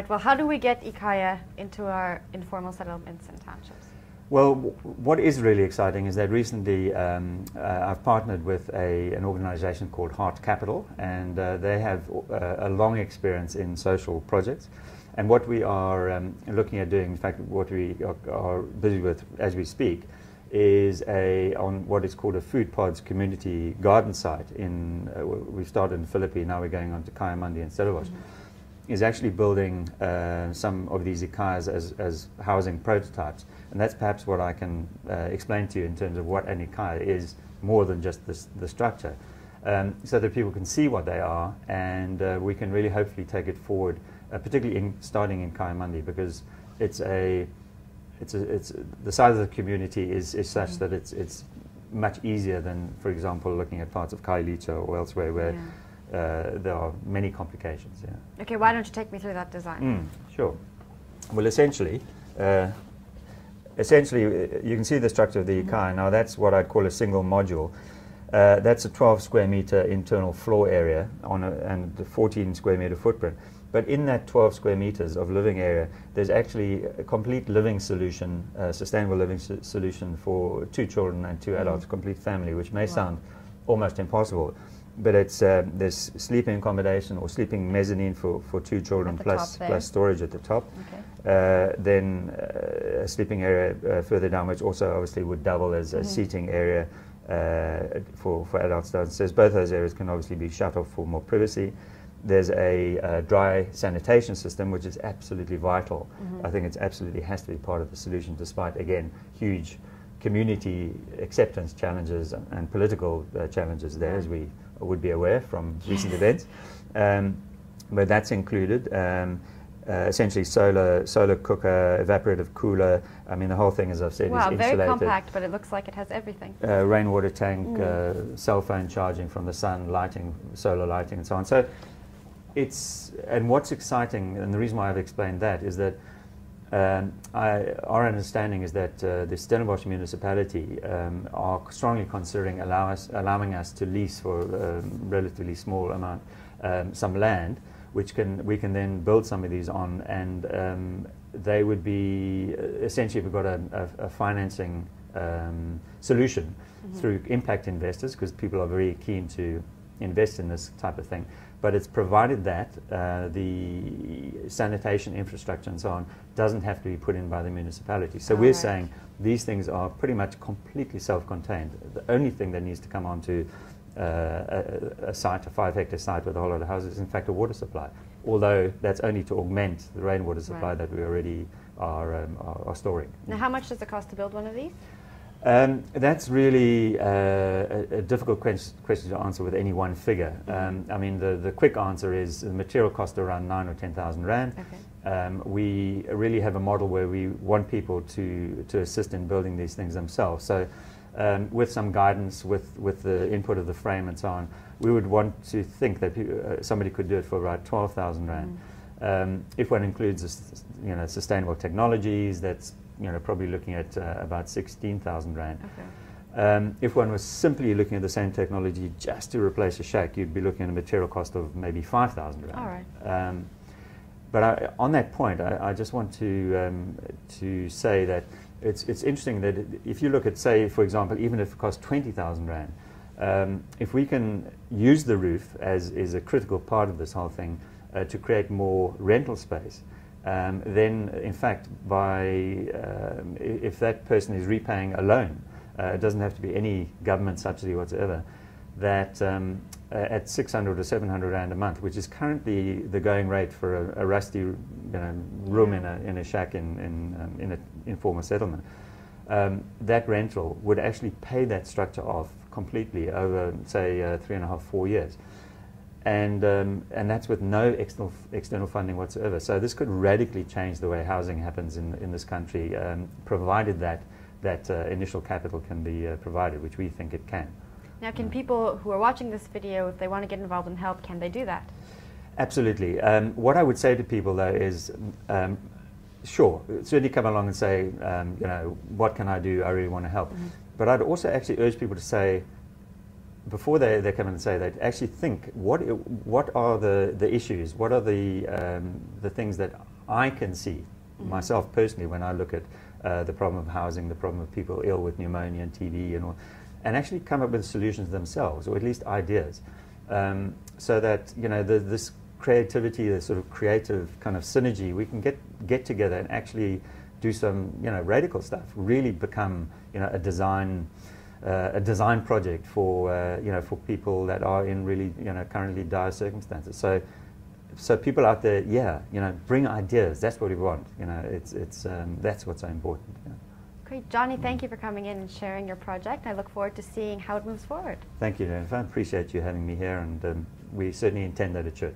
right. Well, how do we get e-Khaya into our informal settlements and townships? Well, what is really exciting is that recently I've partnered with an organization called Heart Capital, and they have a long experience in social projects. And what we are looking at doing, in fact, what we are busy with as we speak, is on what is called a food pods community garden site. We've started in the Philippines, now we're going on to Khaya Mandi and Stellenbosch. Is actually building some of these e-Khayas as housing prototypes. And that's perhaps what I can explain to you in terms of what an e-Khaya is, more than just the structure, so that people can see what they are, and we can really hopefully take it forward, particularly starting in Khaya Mandi, because the size of the community is such that it's much easier than, for example, looking at parts of Khayelitsha or elsewhere where there are many complications. Yeah. Okay, why don't you take me through that design? Sure. Well, essentially, you can see the structure of the e-Khaya. Now, that's what I'd call a single module. That's a 12 square meter internal floor area and a 14 square meter footprint. But in that 12 square meters of living area, there's actually a complete living solution, sustainable living solution for 2 children and 2 adults, complete family, which may sound almost impossible. But there's sleeping accommodation or sleeping mezzanine for 2 children plus storage at the top. Okay. Then a sleeping area further down, which also obviously would double as a seating area for adults downstairs. Both those areas can obviously be shut off for more privacy. There's a dry sanitation system, which is absolutely vital. I think it absolutely has to be part of the solution, despite, again, huge community acceptance challenges and political challenges there, as we would be aware from recent events. But that's included. Essentially solar cooker, evaporative cooler. I mean, the whole thing, as I've said, is insulated. Wow, very compact, but it looks like it has everything. Rainwater tank, cell phone charging from the sun, lighting, solar lighting, and so on. So and what's exciting, and the reason why I've explained that, is that our understanding is that the Stellenbosch municipality are strongly considering allowing us to lease for a relatively small amount some land, which we can then build some of these on, and they would be essentially, we've got a financing solution through impact investors, because people are very keen to invest in this type of thing. But it's provided that the sanitation infrastructure and so on doesn't have to be put in by the municipality. So we're saying these things are pretty much completely self-contained. The only thing that needs to come onto a site, a 5-hectare site with a whole lot of houses, is in fact a water supply. Although that's only to augment the rainwater supply that we already are storing. Now, how much does it cost to build one of these? That's really a difficult question to answer with any one figure. I mean, the quick answer is the material cost around 9,000 or 10,000 rand. Okay. We really have a model where we want people to assist in building these things themselves. So with some guidance, with the input of the frame and so on, we would want to think that somebody could do it for about 12,000 rand. If one includes sustainable technologies, that's probably looking at about 16,000 rand. Okay. If one was simply looking at the same technology just to replace a shack, you'd be looking at a material cost of maybe 5,000 rand. All right. But on that point, I just want to say that it's interesting that if you look at, say, for example, even if it costs 20,000 rand, if we can use the roof as is a critical part of this whole thing to create more rental space, then, in fact, if that person is repaying a loan, it doesn't have to be any government subsidy whatsoever, that at 600 or 700 rand a month, which is currently the going rate for a rusty room in a shack in an informal settlement, that rental would actually pay that structure off completely over, say, 3.5, 4 years. And that's with no external funding whatsoever. So this could radically change the way housing happens in this country, provided that initial capital can be provided, which we think it can. Now, can people who are watching this video, if they want to get involved and help, can they do that? Absolutely. What I would say to people, though, is sure, certainly come along and say, what can I do? I really want to help. But I'd also actually urge people to say, before they come in and say, they actually think, what are the issues? What are the things that I can see myself personally when I look at the problem of housing, the problem of people ill with pneumonia and TB and all, and actually come up with solutions themselves, or at least ideas, so that, you know, this creativity, this sort of creative kind of synergy, we can get together and actually do some, you know, radical stuff, really become, you know, a design project for you know, for people that are in really, you know, currently dire circumstances. So people out there, yeah, you know, bring ideas. That's what we want. You know, it's that's what's so important. Yeah. Great, Johnny. Thank you for coming in and sharing your project. I look forward to seeing how it moves forward. Thank you, Jennifer. I appreciate you having me here, and we certainly intend that it should.